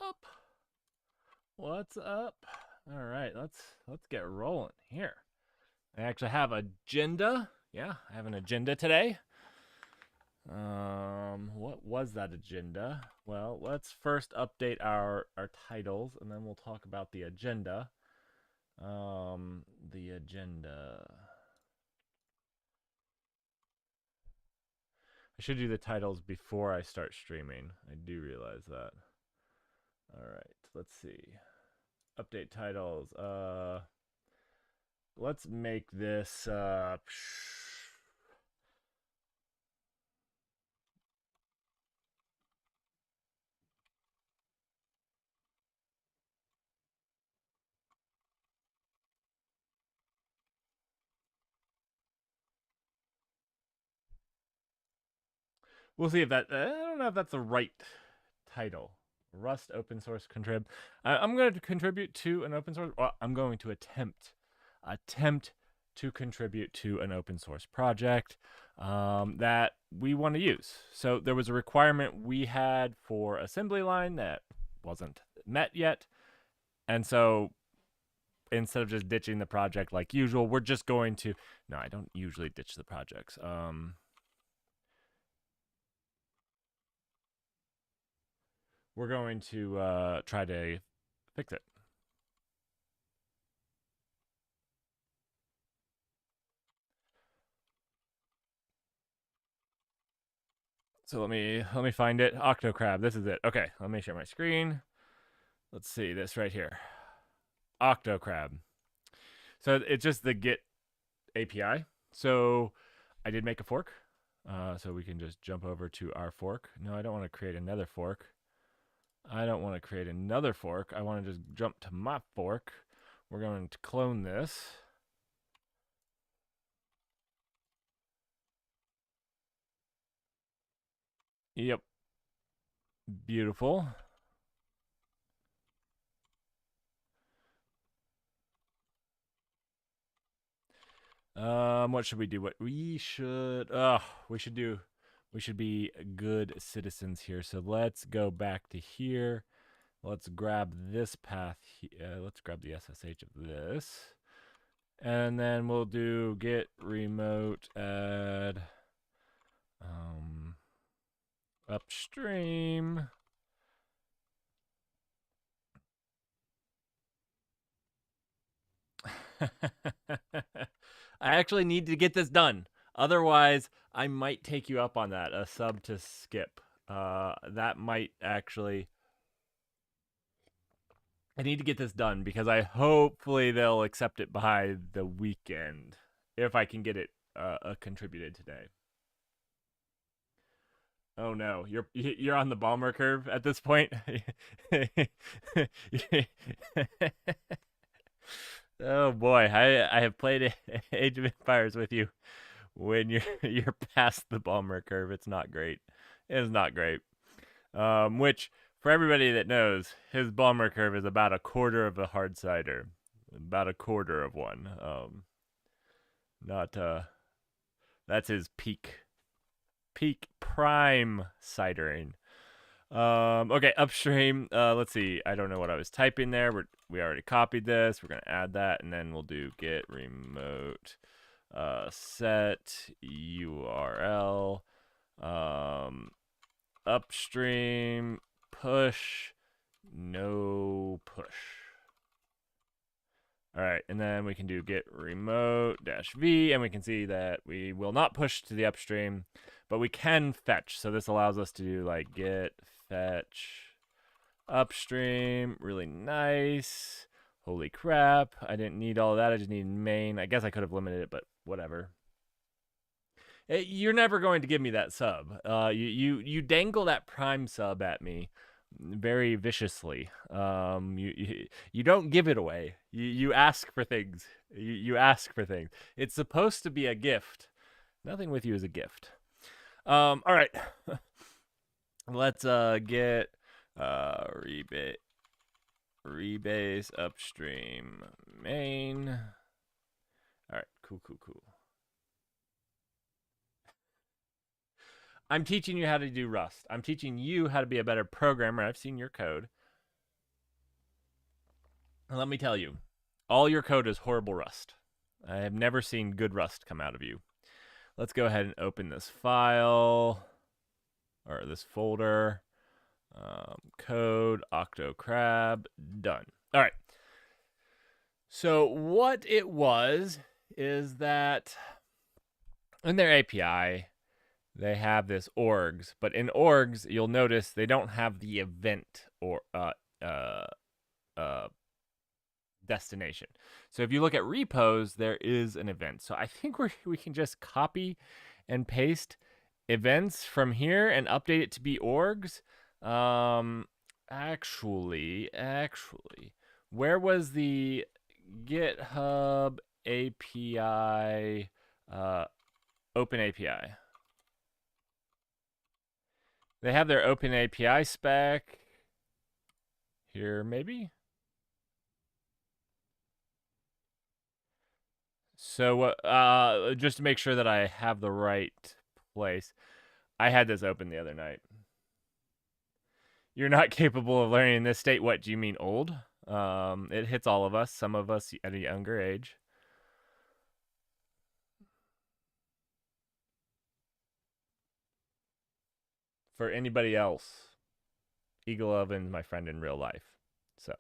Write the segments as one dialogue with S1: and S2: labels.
S1: up? What's up? All right, let's get rolling here. I actually have agenda. Yeah, I have an agenda today. What was that agenda? Well, let's first update our titles, and then we'll talk about the agenda. The agenda. I should do the titles before I start streaming. I do realize that. All right, let's see. Update titles. Let's make this we'll see if that I don't know if that's the right title. Rust open source contrib. I'm going to contribute to an open source. Well, I'm going to attempt to contribute to an open source project that we want to use. So there was a requirement we had for assembly line that wasn't met yet, and so instead of just ditching the project like usual, we're just going to. No, I don't usually ditch the projects. We're going to try to fix it. So let me find it. Octocrab. This is it. Okay, let me share my screen. Let's see this right here. Octocrab. So it's just the Git API. So I did make a fork. So we can just jump over to our fork. No, I don't want to create another fork. I don't want to create another fork. I want to just jump to my fork. We're going to clone this. Yep. Beautiful. What should we do? What we should do. We should be good citizens here. So let's go back to here. Let's grab this path. Let's grab the SSH of this. And then we'll do git remote add upstream. I actually need to get this done. Otherwise, I might take you up on that. A sub to skip. That might actually. I need to get this done because I hopefully they'll accept it by the weekend if I can get it contributed today. Oh no, you're on the Balmer curve at this point. Oh boy, I have played Age of Empires with you when you're past the Balmer curve. It's not great. It's not great. Which for everybody that knows, his Balmer curve is about a quarter of a hard cider, about a quarter of one. Not that's his peak prime cidering. Okay, upstream. Let's see. I don't know what I was typing there. We already copied this. We're gonna add that, and then we'll do git remote set URL upstream push no push. All right, and then we can do git remote -v, and we can see that we will not push to the upstream, but we can fetch. So this allows us to do like git fetch upstream. Really nice. Holy crap. I didn't need all of that. I just need main. I guess I could have limited it, but whatever. You're never going to give me that sub. You dangle that prime sub at me very viciously. You don't give it away. You ask for things. You ask for things. It's supposed to be a gift. Nothing with you is a gift. All right. Let's get rebase upstream main. All right, cool. I'm teaching you how to do Rust. I'm teaching you how to be a better programmer. I've seen your code. And let me tell you, all your code is horrible Rust. I have never seen good Rust come out of you. Let's go ahead and open this file or this folder. Code, octocrab, done. All right. So what it was is that in their API, they have this orgs, but in orgs, you'll notice they don't have the event or destination. So if you look at repos, there is an event. So I think we can just copy and paste events from here and update it to be orgs. Actually, where was the GitHub API, Open API? They have their Open API spec here, maybe. So, just to make sure that I have the right place, I had this open the other night. You're not capable of learning in this state. What do you mean, old? It hits all of us. Some of us at a younger age. For anybody else, Eagle Oven's my friend in real life, so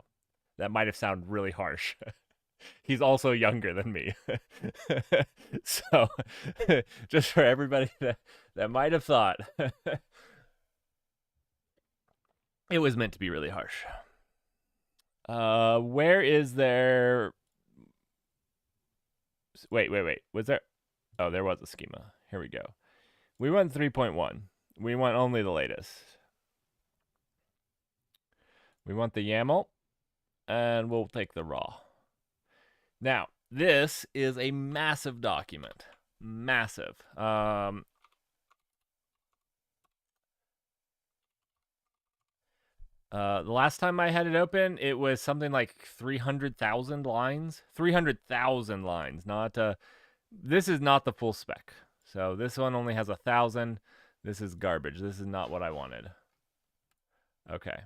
S1: that might have sounded really harsh. He's also younger than me. So, just for everybody that might have thought it was meant to be really harsh. Where is there? Wait. Was there? Oh, there was a schema. Here we go. We went 3.1. We want only the latest. We want the YAML, and we'll take the raw. Now, this is a massive document. Massive. The last time I had it open, it was something like 300,000 lines. 300,000 lines. Not this is not the full spec. So this one only has 1,000. This is garbage. This is not what I wanted. Okay.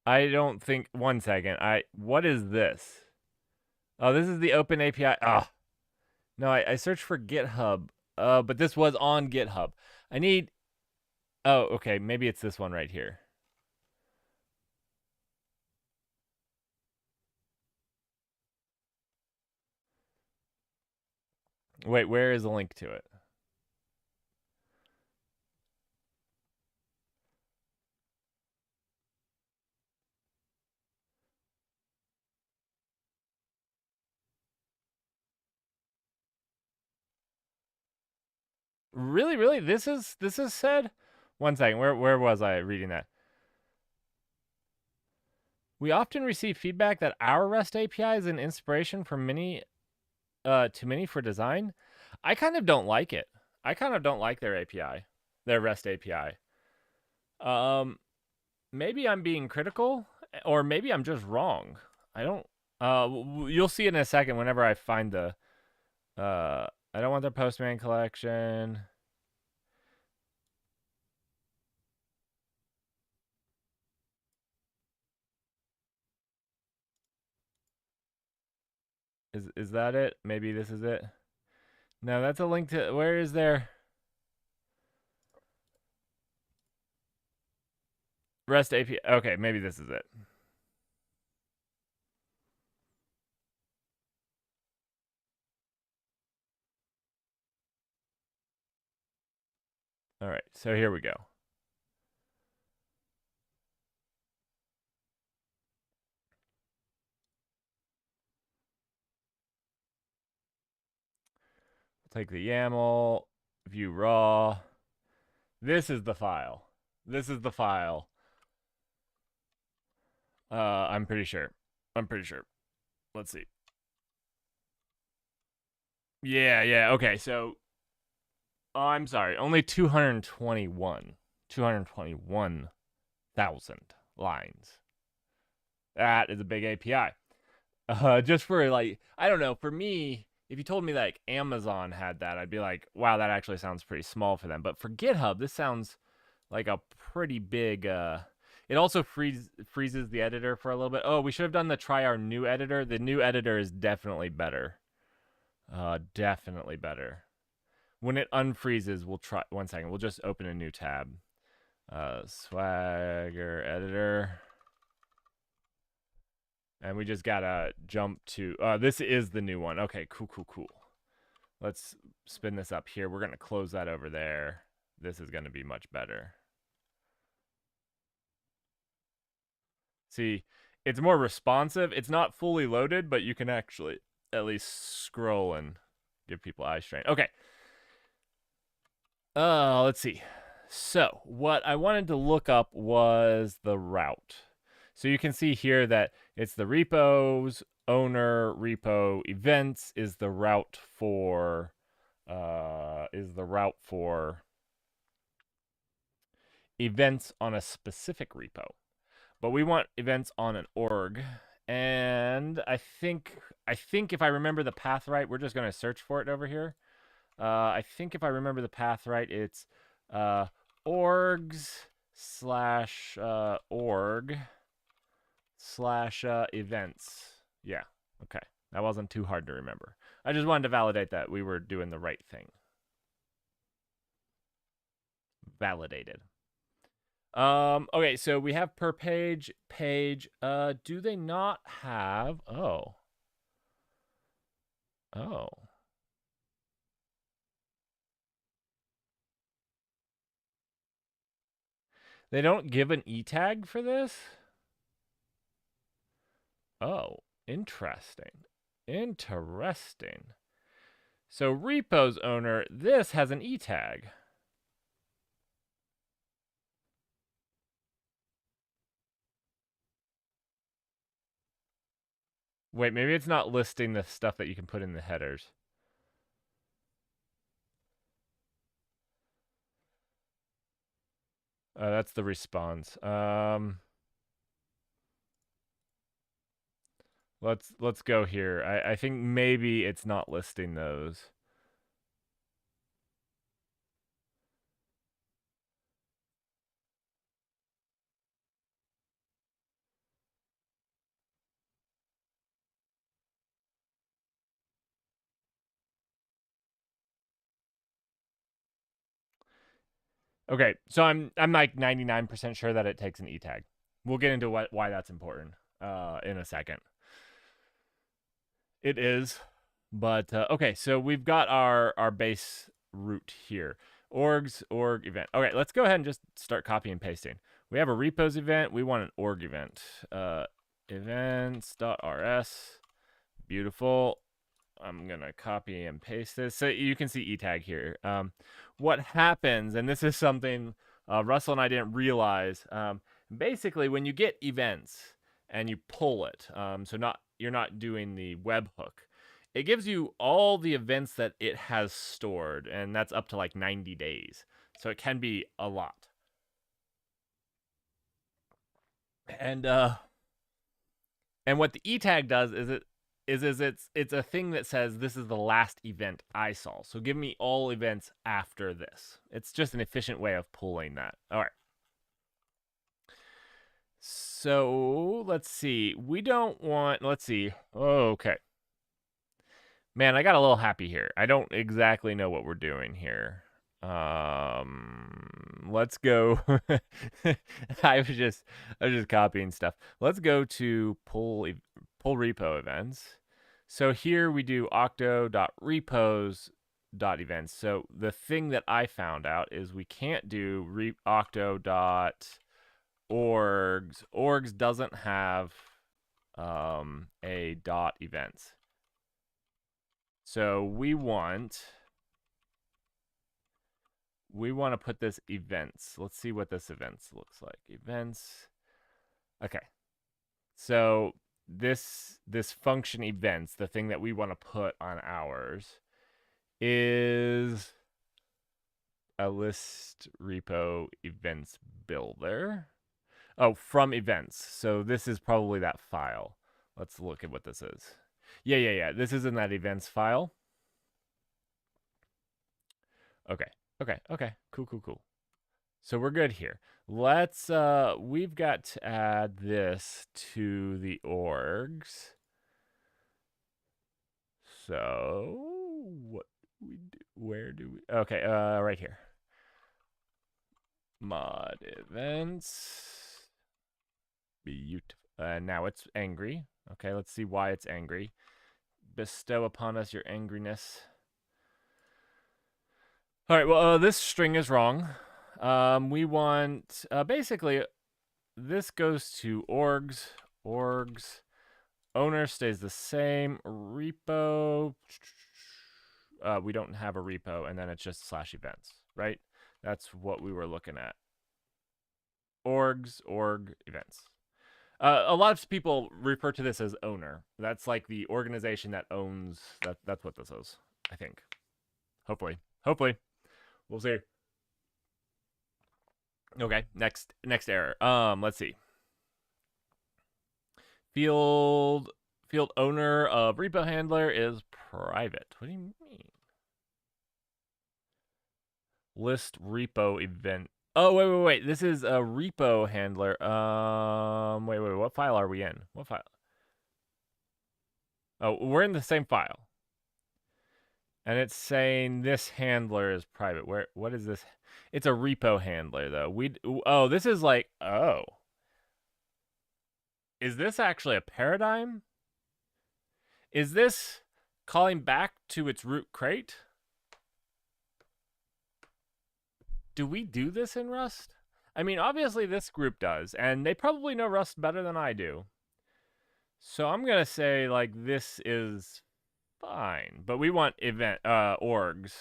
S1: I don't think. One second. What is this? Oh, this is the Open API. Ah, no. I searched for GitHub. But this was on GitHub. I need. Oh, okay. Maybe it's this one right here. Wait, where is the link to it? Really? This is said? One second. Where was I reading that? We often receive feedback that our REST API is an inspiration for many to many for design. I kind of don't like it. I kind of don't like their API, their REST API. Maybe I'm being critical, or maybe I'm just wrong. I don't. You'll see it in a second whenever I find the. I don't want their Postman collection. Is that it? Maybe this is it. No, that's a link to. Where is there? REST API. Okay, maybe this is it. All right, so here we go. We'll take the YAML, view raw. This is the file. This is the file. I'm pretty sure. Let's see. Yeah. Okay, so I'm sorry. Only 221,000 lines. That is a big API. Just for like, I don't know, for me, if you told me like Amazon had that, I'd be like, wow, that actually sounds pretty small for them. But for GitHub, this sounds like a pretty big. It also freezes the editor for a little bit. Oh, we should have done the try our new editor. The new editor is definitely better. Definitely better. When it unfreezes, we'll try. 1 second. We'll just open a new tab. Swagger editor. And we just gotta jump to, this is the new one. Okay, cool. Let's spin this up here. We're gonna close that over there. This is gonna be much better. See, it's more responsive. It's not fully loaded, but you can actually at least scroll and give people eye strain. Okay. Let's see. So what I wanted to look up was the route. So you can see here that it's the repos, owner, repo, events is the route for events on a specific repo. But we want events on an org. And I think if I remember the path right, we're just going to search for it over here. I think if I remember the path right, it's orgs slash org slash events. Yeah, okay. That wasn't too hard to remember. I just wanted to validate that we were doing the right thing. Validated. Okay, so we have per page. Do they not have? Oh. They don't give an e tag for this? Oh, interesting. So repos owner, this has an e tag. Wait, maybe it's not listing the stuff that you can put in the headers. That's the response. Let's go here. I think maybe it's not listing those. Okay, so I'm like 99% sure that it takes an e tag. We'll get into why that's important in a second. It is, but okay. So we've got our base route here. Org event. Okay, let's go ahead and just start copying and pasting. We have a repos event. We want an org event. Events.rs. Beautiful. I'm gonna copy and paste this so you can see e tag here. What happens, and this is something Russell and I didn't realize. Basically, when you get events and you pull it, so you're not doing the webhook, it gives you all the events that it has stored, and that's up to like 90 days. So it can be a lot. And what the e tag does is it's a thing that says this is the last event I saw. So give me all events after this. It's just an efficient way of pulling that. All right. So let's see. We don't want, let's see. Oh, okay. Man, I got a little happy here. I don't exactly know what we're doing here. Let's go. I was just copying stuff. Let's go to pull repo events. So here we do octo.repos.events. So the thing that I found out is we can't do octo.orgs. Orgs doesn't have a dot events. So we want to put this events. Let's see what this events looks like. Events. Okay. So this function events, the thing that we want to put on ours, is a list repo events builder. Oh, from events. So this is probably that file. Let's look at what this is. Yeah. This is in that events file. Okay. Okay. Cool. So we're good here. Let's we've got to add this to the orgs. So what do we do? Where do we? Okay, right here. Mod events. Beautiful. Now it's angry. Okay, let's see why it's angry. Bestow upon us your angriness. All right, well, this string is wrong. We want, basically, this goes to orgs. Owner stays the same. Repo, we don't have a repo, and then it's just slash events, right? That's what we were looking at. Org events. A lot of people refer to this as owner. That's like the organization that owns. That's what this is, I think. Hopefully. We'll see. Okay, next error. Let's see. Field owner of repo handler is private. What do you mean? List repo event. Oh, wait. This is a repo handler. Wait. What file are we in? What file? Oh, we're in the same file. And it's saying this handler is private. What is this? It's a repo handler though. This is like, is this actually a paradigm? Is this calling back to its root crate? Do we do this in Rust? I mean, obviously this group does, and they probably know Rust better than I do. So I'm gonna say like this is fine, but we want event orgs,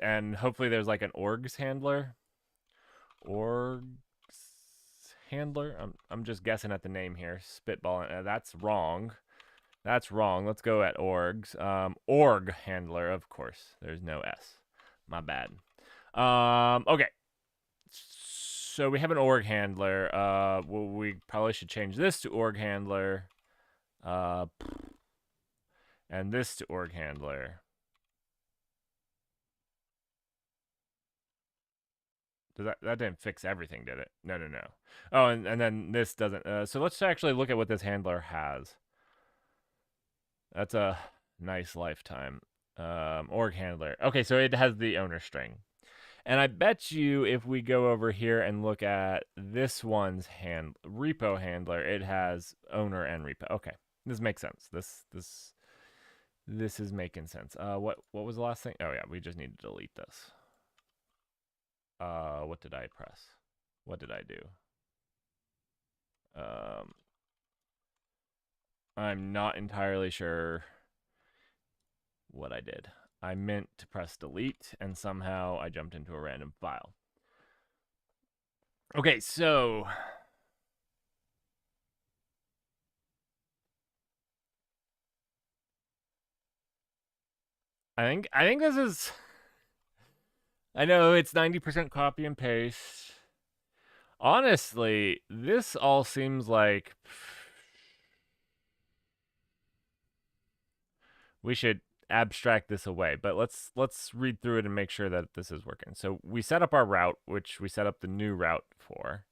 S1: and hopefully there's like an orgs handler. I'm just guessing at the name here, spitballing. That's wrong. Let's go at orgs. Org handler, of course. There's no S. My bad. Okay. So we have an org handler. We probably should change this to org handler. And this to org handler. That didn't fix everything, did it? No. Oh, and then this doesn't. So let's actually look at what this handler has. That's a nice lifetime. Org handler. Okay, so it has the owner string. And I bet you if we go over here and look at this one's repo handler, it has owner and repo. Okay, this makes sense. This is making sense. What was the last thing? Oh yeah, we just need to delete this. What did I press? What did I do? I'm not entirely sure what I did. I meant to press delete, and somehow I jumped into a random file. Okay, so I think this is. I know it's 90% copy and paste. Honestly, this all seems like we should abstract this away, but let's read through it and make sure that this is working. So we set up our route, which we set up the new route for.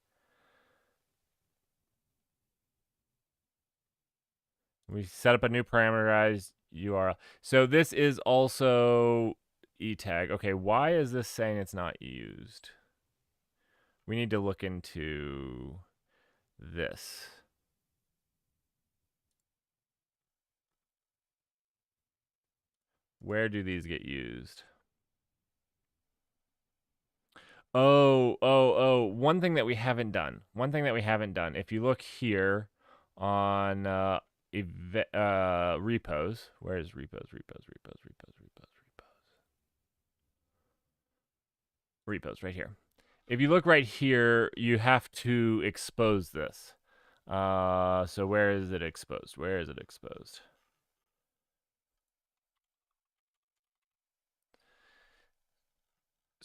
S1: We set up a new parameterized URL. So this is also etag. Okay, why is this saying it's not used? We need to look into this. Where do these get used? Oh. One thing that we haven't done. If you look here on repos, where's repos? Repos right here. If you look right here, you have to expose this. So where is it exposed?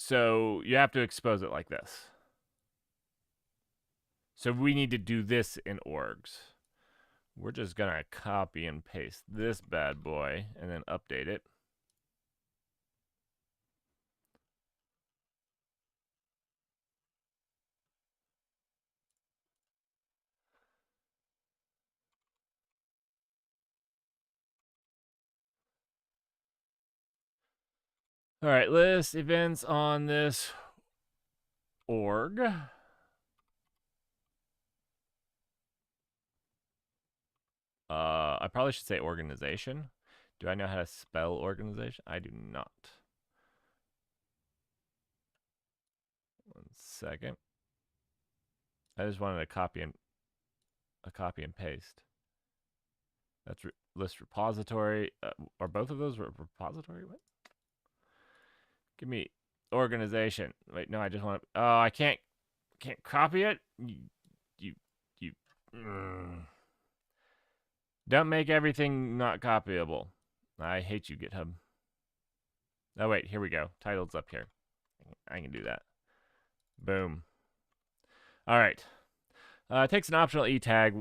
S1: So you have to expose it like this. So we need to do this in orgs. We're just gonna copy and paste this bad boy and then update it. All right, list events on this org. I probably should say organization. Do I know how to spell organization? I do not. 1 second. I just wanted a copy and paste. That's list repository. Are both of those repository? What? Give me organization. Wait, no, I just want to. Oh, I can't copy it. You. Don't make everything not copyable. I hate you, GitHub. Oh wait, here we go. Title's up here. I can do that. Boom. All right. It takes an optional e tag,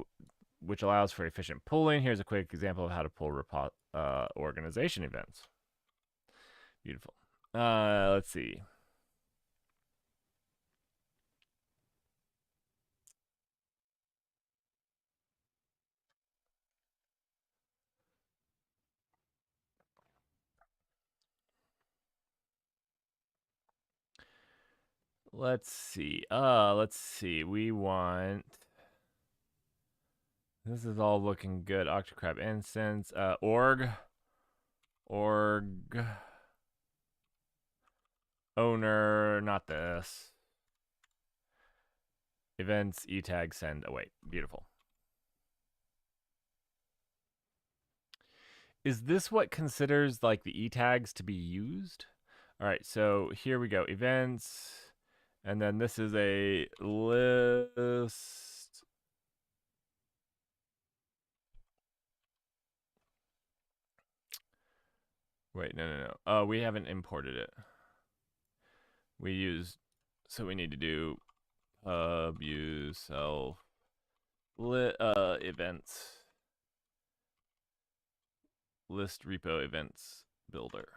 S1: which allows for efficient pooling. Here's a quick example of how to pull organization events. Beautiful. Let's see. Let's see. We want. This is all looking good. Octocrab instance. Org. Owner. Not this. Events. E tag. Send. Oh wait. Beautiful. Is this what considers like the e tags to be used? All right. So here we go. Events. And then this is a list. Wait, no. Oh, we haven't imported it. We use, so we need to do pub use self events list repo events builder.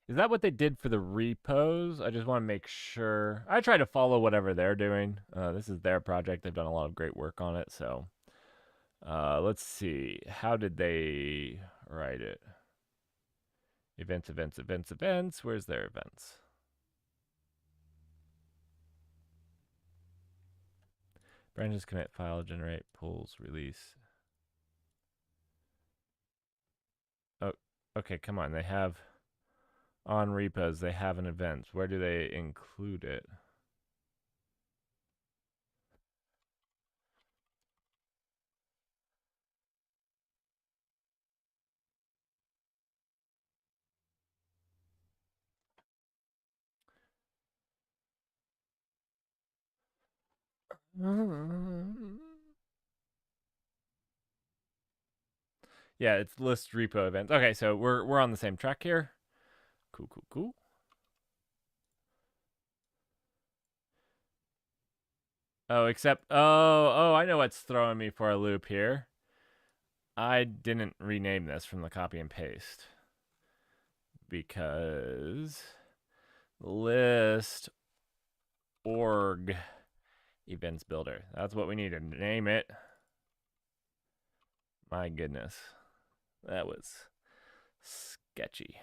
S1: Is that what they did for the repos? I just want to make sure. I try to follow whatever they're doing. This is their project. They've done a lot of great work on it. So let's see. How did they write it? Events. Where's their events? Branches, commit, file, generate, pulls, release. Oh, okay, come on. They have on repos, they have an event. Where do they include it? Yeah, it's list repo events. Okay, so we're on the same track here. Cool. Oh, except I know what's throwing me for a loop here. I didn't rename this from the copy and paste because list org events builder. That's what we need to name it. My goodness. That was sketchy.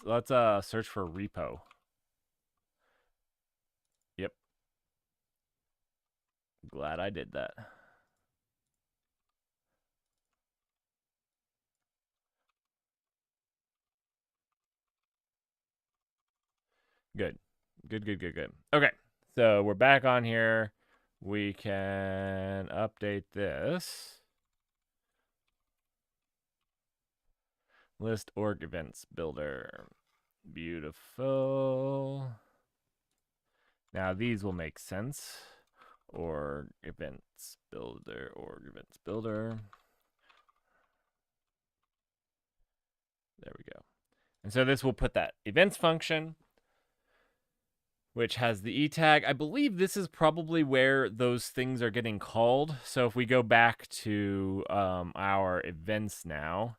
S1: Let's search for repo. Yep. Glad I did that. Good. Okay. So we're back on here. We can update this. List org events builder. Beautiful. Now these will make sense. Org events builder. There we go. And so this will put that events function, which has the e tag. I believe this is probably where those things are getting called. So if we go back to our events now,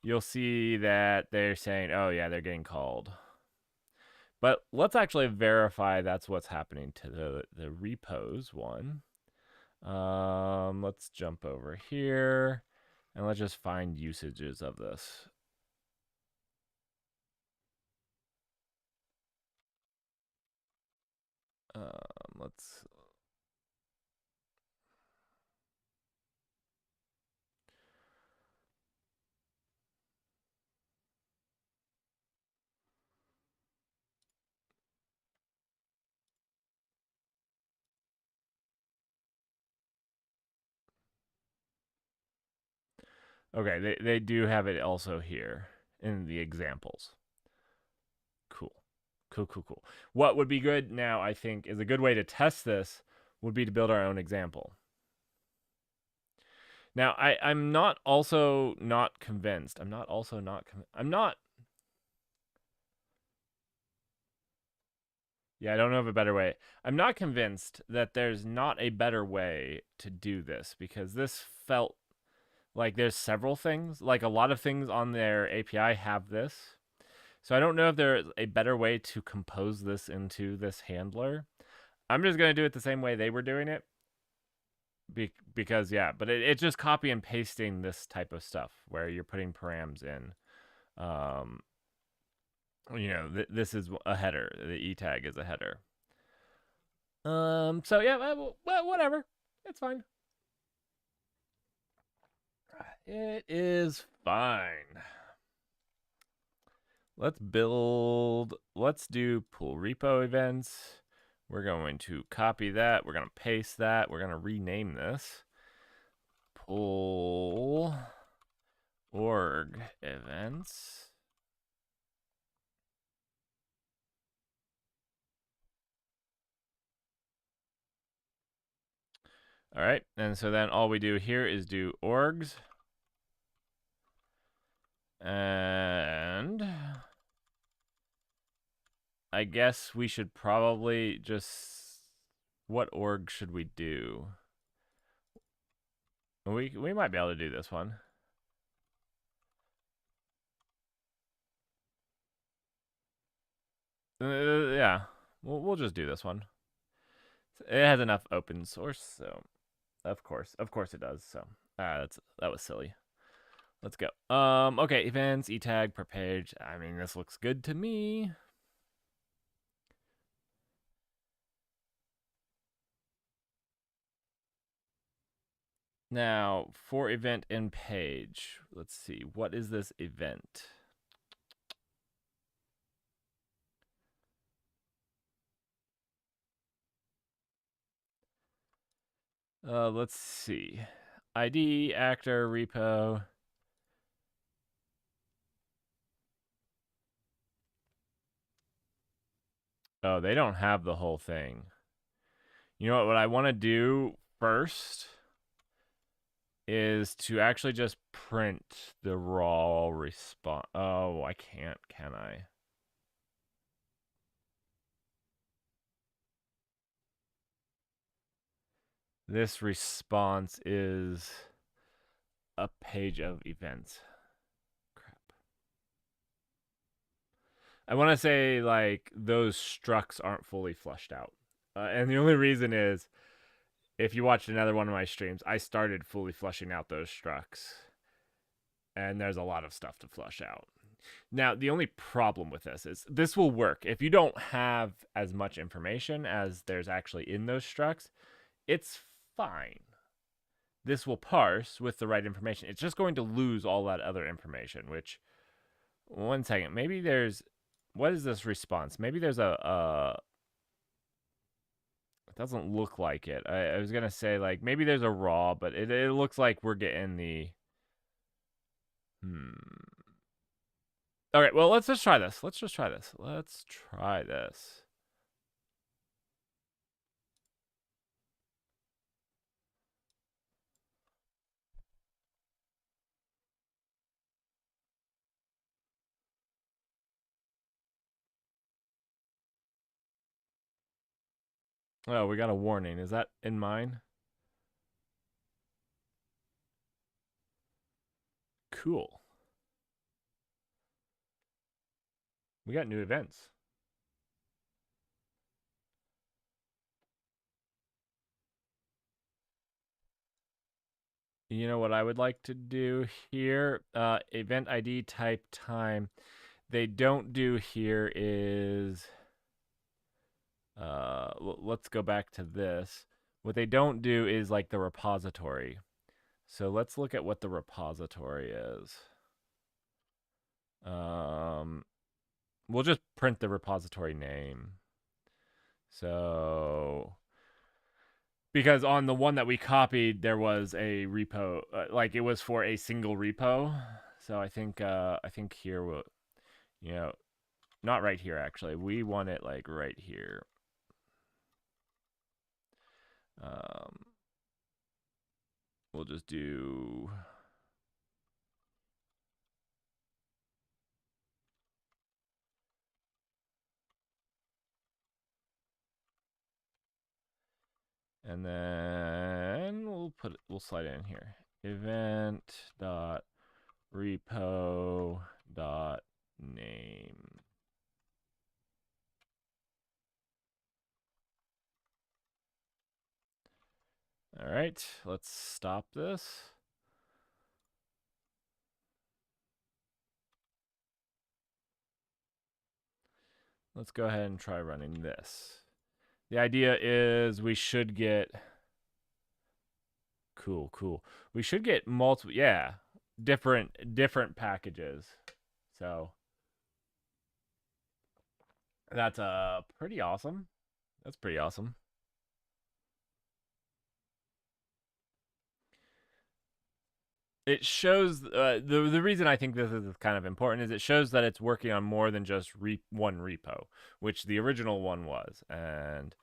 S1: you'll see that they're saying, oh yeah, they're getting called. But let's actually verify that's what's happening to the repos one. Let's jump over here. And let's just find usages of this. Let's. Okay, they do have it also here in the examples. Cool. Cool. What would be good now, I think, is a good way to test this would be to build our own example. Now, I'm not also not convinced. I'm not. Yeah, I don't know of a better way. I'm not convinced that there's not a better way to do this because this felt like there's several things. Like a lot of things on their API have this. So I don't know if there's a better way to compose this into this handler. I'm just going to do it the same way they were doing it. Because, yeah, but it's just copy and pasting this type of stuff where you're putting params in. This is a header. The e tag is a header. So yeah, well, whatever. It's fine. It is fine. Let's do pull repo events. We're going to copy that. We're going to paste that. We're going to rename this. Pull org events. All right, and so then all we do here is do orgs. And I guess we should probably just... What org should we do? We might be able to do this one. Yeah, we'll just do this one. It has enough open source, so of course it does. So that was silly. Let's go. Okay, events, etag per page. I mean, this looks good to me. Now, for event in page, let's see. What is this event? Let's see. ID, actor, repo. Oh, they don't have the whole thing. You know what I want to do first is to actually just print the raw response. Oh, I can't, can I? This response is a page of events. Crap. I want to say, like, those structs aren't fully flushed out. And the only reason is, if you watched another one of my streams, I started fully flushing out those structs. And there's a lot of stuff to flush out. Now, the only problem with this is this will work. If you don't have as much information as there's actually in those structs, it's fine. This will parse with the right information. It's just going to lose all that other information, which, one second, maybe there's, what is this response? Maybe there's it doesn't look like it. I was going to say, like, maybe there's a raw, but it looks like we're getting the, Okay, well, let's just try this. Let's try this. Oh, we got a warning. Is that in mine? Cool. We got new events. You know what I would like to do here? Event ID type time. They don't do here is let's go back to this. What they don't do is like the repository. So let's look at what the repository is. We'll just print the repository name. So because on the one that we copied, there was a repo, like it was for a single repo. So I think here we'll, you know, not right here actually. We want it like right here. We'll just do. And then we'll slide it in here. Event dot repo dot name. All right, let's stop this. Let's go ahead and try running this. The idea is we should get cool. We should get multiple, yeah, different packages. So that's pretty awesome. That's pretty awesome. It shows the reason I think this is kind of important is it shows that it's working on more than just one repo, which the original one was, and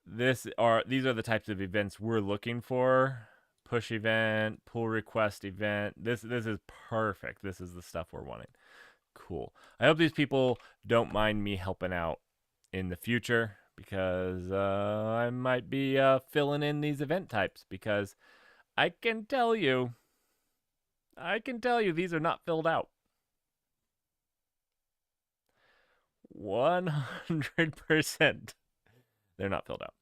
S1: these are the types of events we're looking for. Push event, pull request event. This is perfect. This is the stuff we're wanting. Cool. I hope these people don't mind me helping out in the future because I might be filling in these event types because I can tell you these are not filled out. 100%. They're not filled out.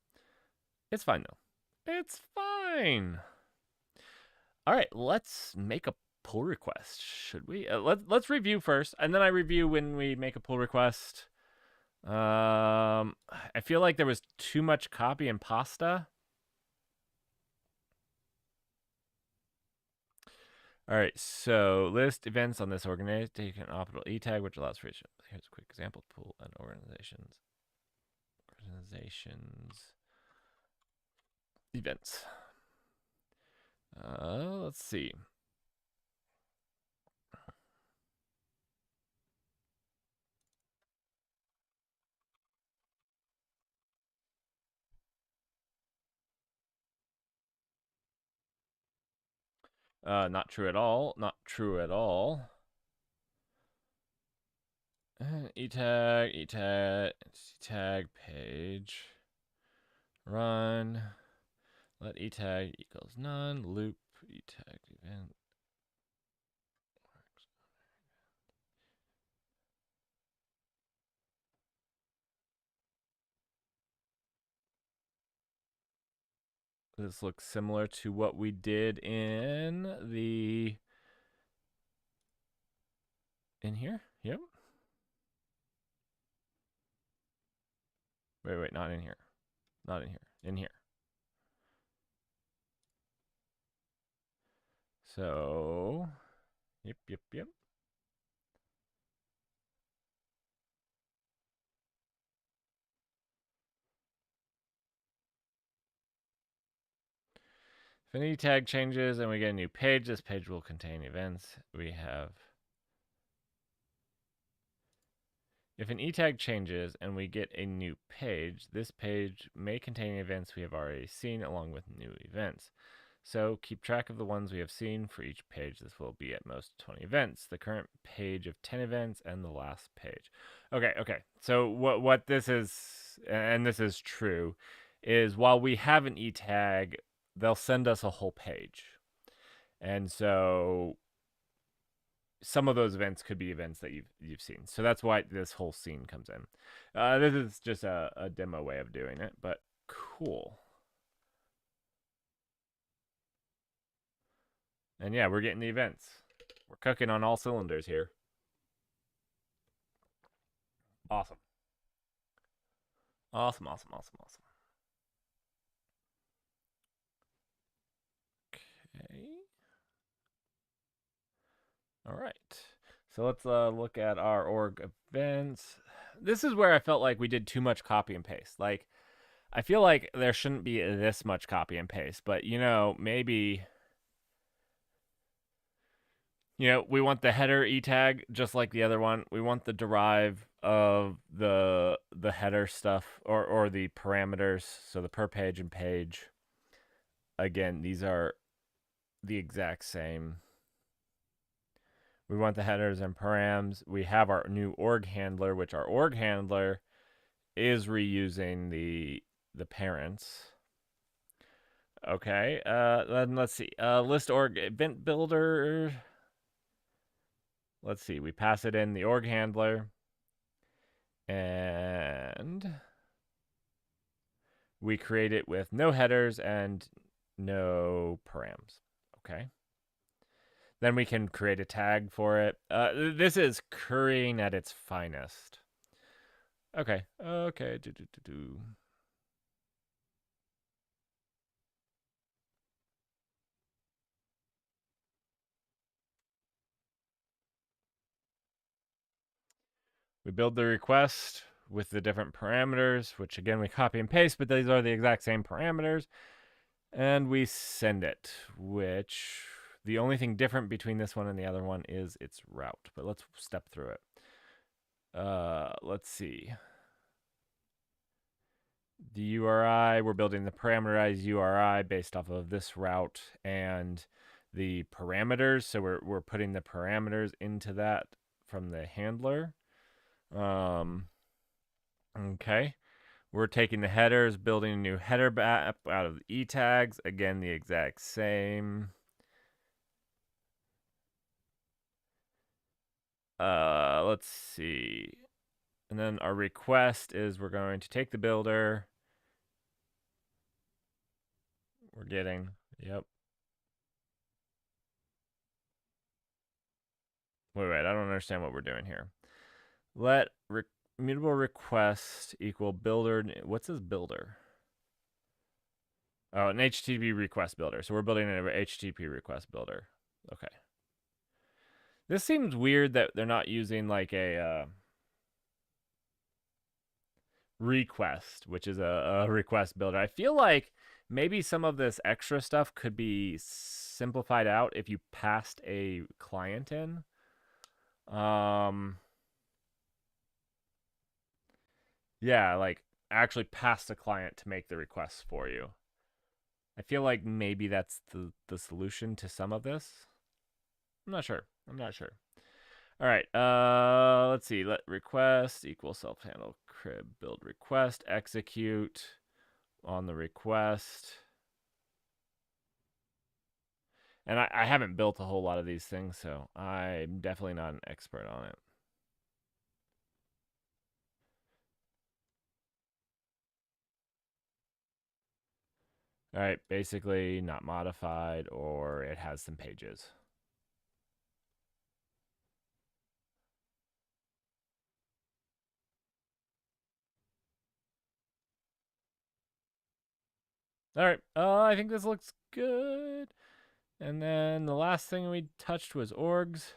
S1: It's fine though. It's fine. All right, let's make a pull request. Should we? Let's review first, and then I review when we make a pull request. I feel like there was too much copy and pasta. All right, so list events on this organization optional e tag, which allows for each. Here's a quick example: pull and organizations events. Let's see. Not true at all. Not true at all. E tag page. Run. Let e tag equals none. Loop e tag event. This looks similar to what we did in here. Yep. Wait, not in here. Not in here. In here. So, yep. If an e tag changes and we get a new page, this page will contain events we have. If an e tag changes and we get a new page, this page may contain events we have already seen along with new events. So keep track of the ones we have seen for each page. This will be at most 20 events, the current page of 10 events, and the last page. Okay. So what this is, and this is true, is while we have an e tag, they'll send us a whole page. And so some of those events could be events that you've seen. So that's why this whole scene comes in. This is just a demo way of doing it, but cool. And yeah, we're getting the events. We're cooking on all cylinders here. Awesome. Awesome, awesome, awesome, awesome. Okay. All right. So let's look at our org events. This is where I felt like we did too much copy and paste. Like, I feel like there shouldn't be this much copy and paste, but maybe we want the header e tag just like the other one. We want the derive of the header stuff or the parameters, so the per page and page. Again, these are the exact same. We want the headers and params. We have our new org handler, which our org handler is reusing the parents. Okay, then let's see. List org event builder. Let's see. We pass it in the org handler, and we create it with no headers and no params. Okay. Then we can create a tag for it. This is currying at its finest. Okay. Okay. We build the request with the different parameters, which again we copy and paste, but these are the exact same parameters. And we send it, which the only thing different between this one and the other one is its route. But let's step through it. Let's see. The URI, we're building the parameterized URI based off of this route and the parameters. So we're putting the parameters into that from the handler. Okay. We're taking the headers, building a new header map out of the e tags. Again, the exact same. Let's see. And then our request is we're going to take the builder. We're getting, yep. Wait, I don't understand what we're doing here. Let mutable request equal builder. What's this builder? Oh, an HTTP request builder. So we're building an HTTP request builder. Okay. This seems weird that they're not using like a request, which is a request builder. I feel like maybe some of this extra stuff could be simplified out if you passed a client in. Yeah, like actually passed a client to make the requests for you. I feel like maybe that's the solution to some of this. I'm not sure. All right. Let's see. Let request equal self handle crib build request execute on the request. And I haven't built a whole lot of these things, so I'm definitely not an expert on it. All right, basically not modified, or it has some pages. All right, I think this looks good. And then the last thing we touched was orgs,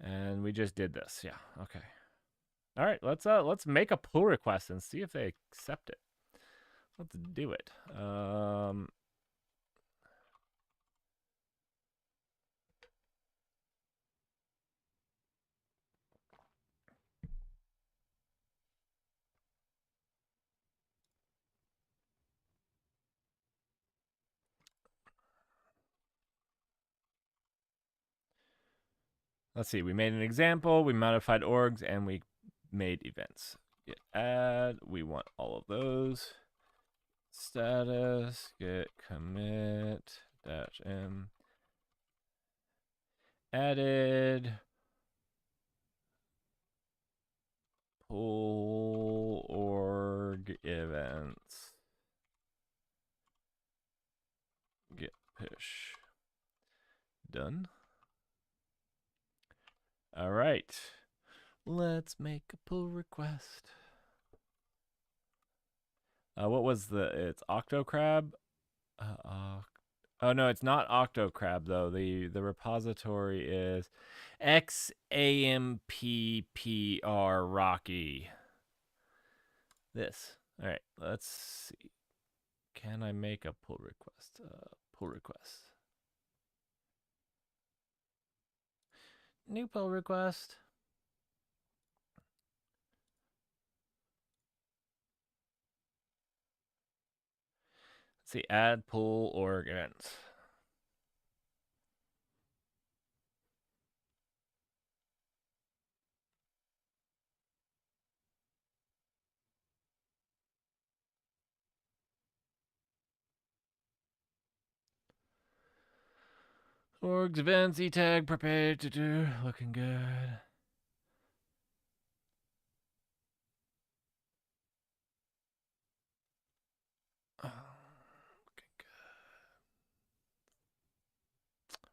S1: and we just did this. Yeah, okay. All right, let's make a pull request and see if they accept it. Let's do it. Let's see. We made an example. We modified orgs, and we made events. Git add. We want all of those. Status git commit -m added pull org events git push. Done. All right. Let's make a pull request. What was it's octocrab? Oh no, it's not octocrab though. The repository is XAMPPR Rocky. This. All right, let's see. Can I make a pull request? Pull request. New pull request. Let's see. Add pull org events. Orgs events, e-tag, prepared to do. Looking good. Looking good.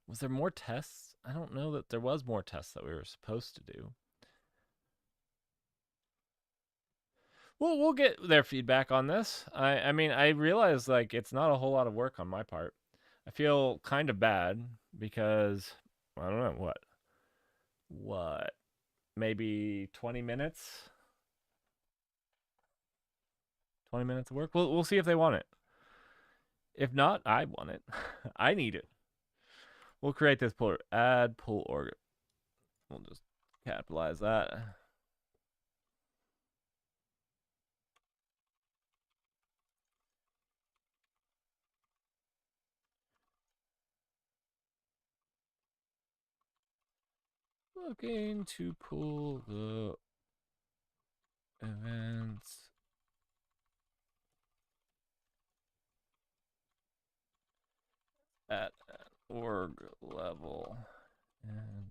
S1: Was there more tests? I don't know that there was more tests that we were supposed to do. Well, we'll get their feedback on this. I mean, I realize like it's not a whole lot of work on my part. I feel kind of bad because I don't know what maybe 20 minutes 20 minutes of work. We'll see if they want it. If not, I want it. I need it. We'll create this pull add pull org. We'll just capitalize that. Looking to pull the events at org level and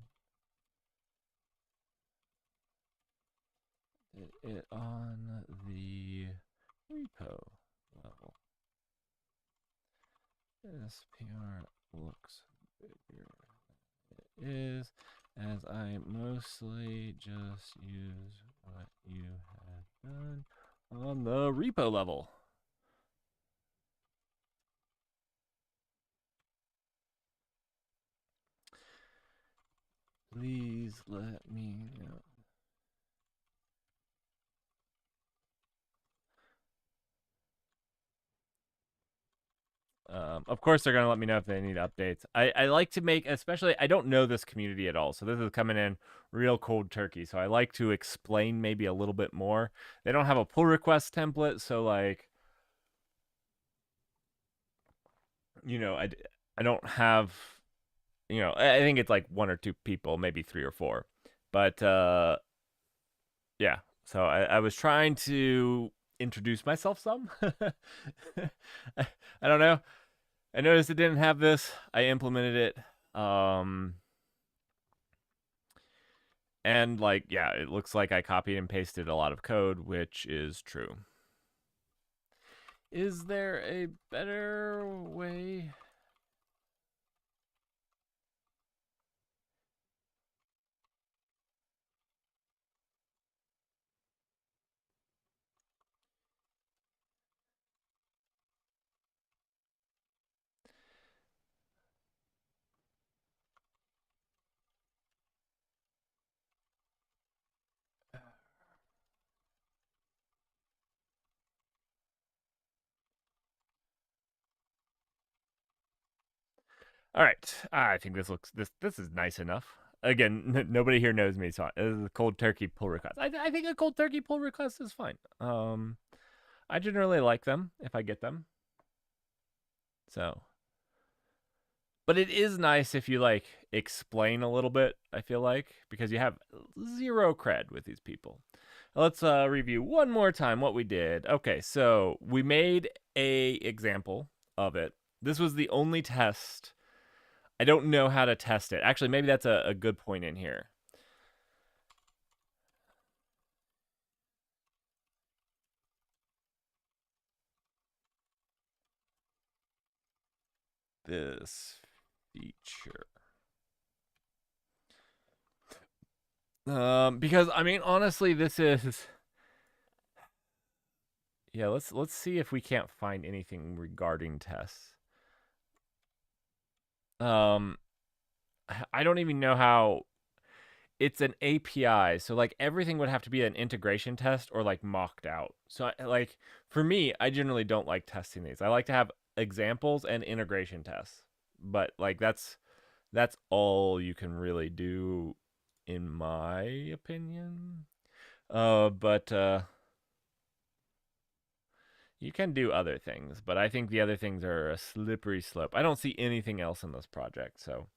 S1: it on the repo level. This PR looks bigger than it is, as I mostly just use what you had done on the repo level. Please let me know. Of course, they're going to let me know if they need updates. I like to make, especially, I don't know this community at all. So this is coming in real cold turkey. So I like to explain maybe a little bit more. They don't have a pull request template. So, like, I don't have, I think it's like one or two people, maybe three or four. But yeah. So I was trying to introduce myself some. I don't know. I noticed it didn't have this. I implemented it. And like, yeah, it looks like I copied and pasted a lot of code, which is true. Is there a better way? All right, I think this is nice enough. Again, nobody here knows me, so this is a cold turkey pull request. I think a cold turkey pull request is fine. I generally like them if I get them. So, but it is nice if you like explain a little bit. I feel like because you have zero cred with these people. Let's review one more time what we did. Okay, so we made a example of it. This was the only test. I don't know how to test it. Actually, maybe that's a good point in here. This feature. Because I mean, honestly, this is yeah. Let's see if we can't find anything regarding tests. Um, I don't even know how it's an API, so like everything would have to be an integration test or like mocked out. So like for me, I generally don't like testing these. I like to have examples and integration tests. But like that's all you can really do in my opinion. But you can do other things, but I think the other things are a slippery slope. I don't see anything else in this project, so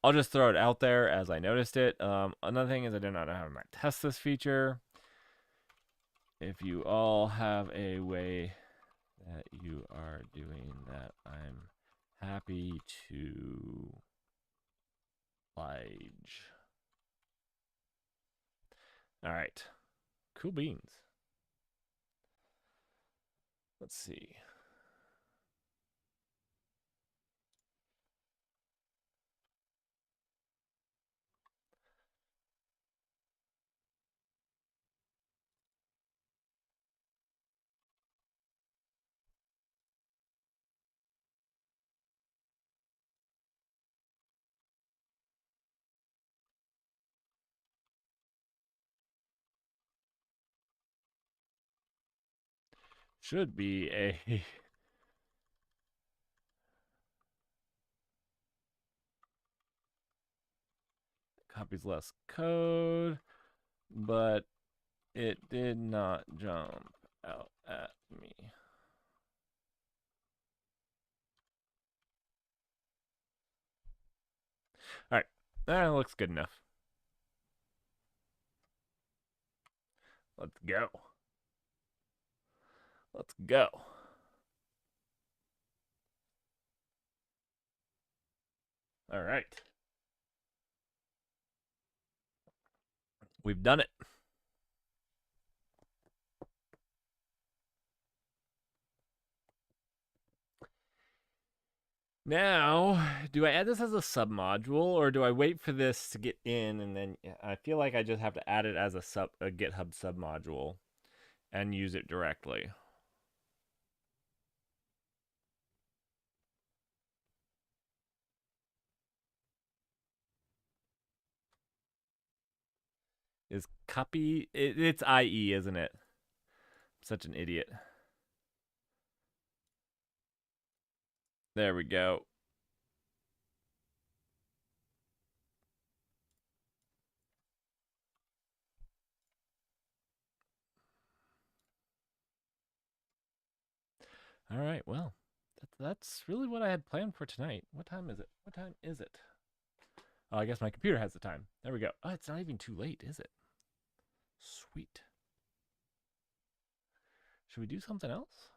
S1: I'll just throw it out there as I noticed it. Another thing is I do not know how to test this feature. If you all have a way that you are doing that, I'm happy to oblige. All right, cool beans. Let's see. Should be a copies less code, but it did not jump out at me. All right, that looks good enough. Let's go. Let's go. All right. We've done it. Now, do I add this as a submodule or do I wait for this to get in and then I feel like I just have to add it as a GitHub submodule and use it directly. Is copy it's IE, isn't it? Such an idiot. There we go. All right, well, that's really what I had planned for tonight. What time is it? What time is it? Oh, I guess my computer has the time. There we go. Oh, it's not even too late, is it? Sweet. Should we do something else?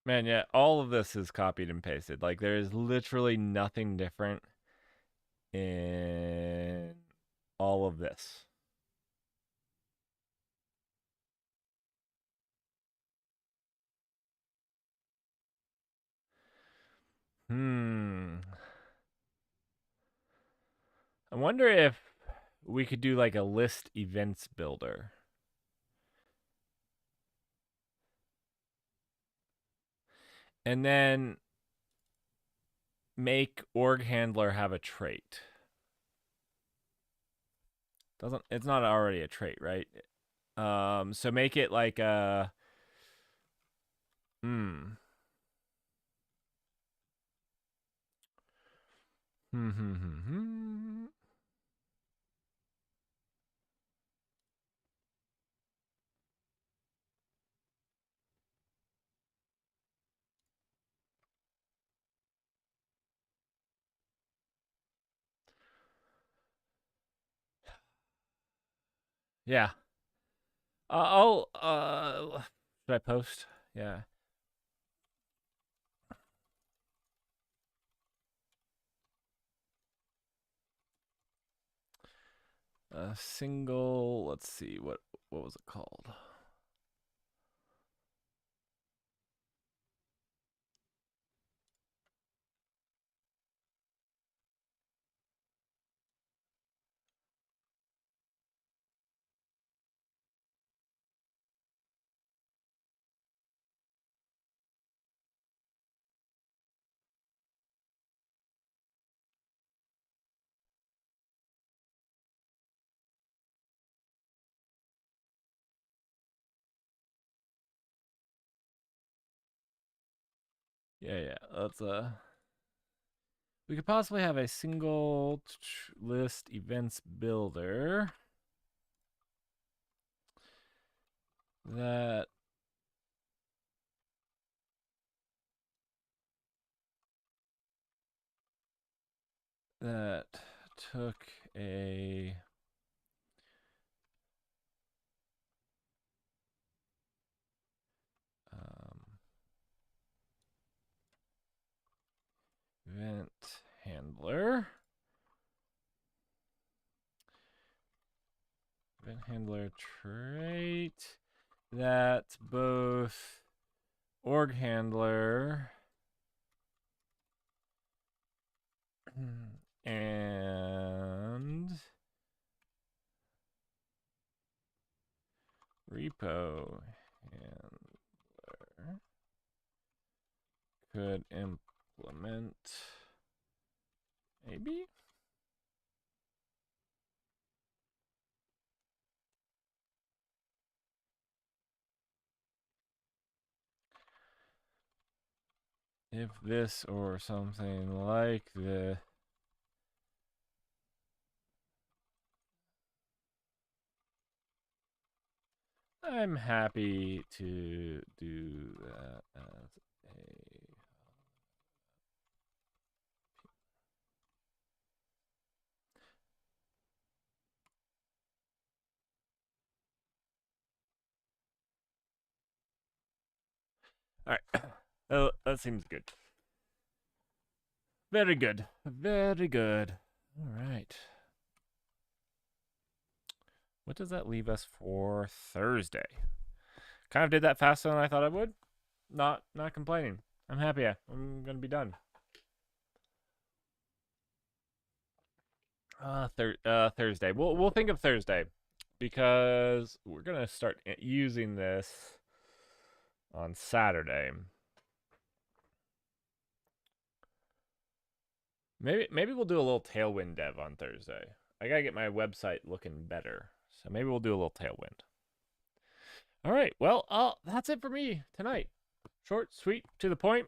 S1: Man, yeah, all of this is copied and pasted. Like, there is literally nothing different in all of this. I wonder if we could do like a list events builder. And then make org handler have a trait. Doesn't it's not already a trait, right? So make it like a hmm. Yeah. I'll should I post? Yeah. a single, let's see, what was it called? Yeah, let's we could possibly have a single list events builder that took a event handler trait that's both org handler and repo handler could implement, maybe? If this or something like this. I'm happy to do that as a all right. Oh, that seems good. Very good. Very good. All right. What does that leave us for Thursday? Kind of did that faster than I thought I would. Not complaining. I'm happy. I'm gonna be done. Thursday. We'll think of Thursday because we're gonna start using this on Saturday. Maybe we'll do a little Tailwind dev on Thursday. I gotta get my website looking better, so maybe we'll do a little Tailwind. All right. Well, that's it for me tonight. Short, sweet, to the point.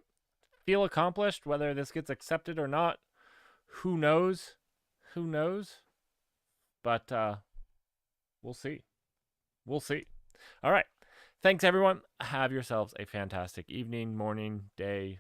S1: Feel accomplished. Whether this gets accepted or not, who knows? Who knows? But we'll see. We'll see. All right. Thanks, everyone. Have yourselves a fantastic evening, morning, day,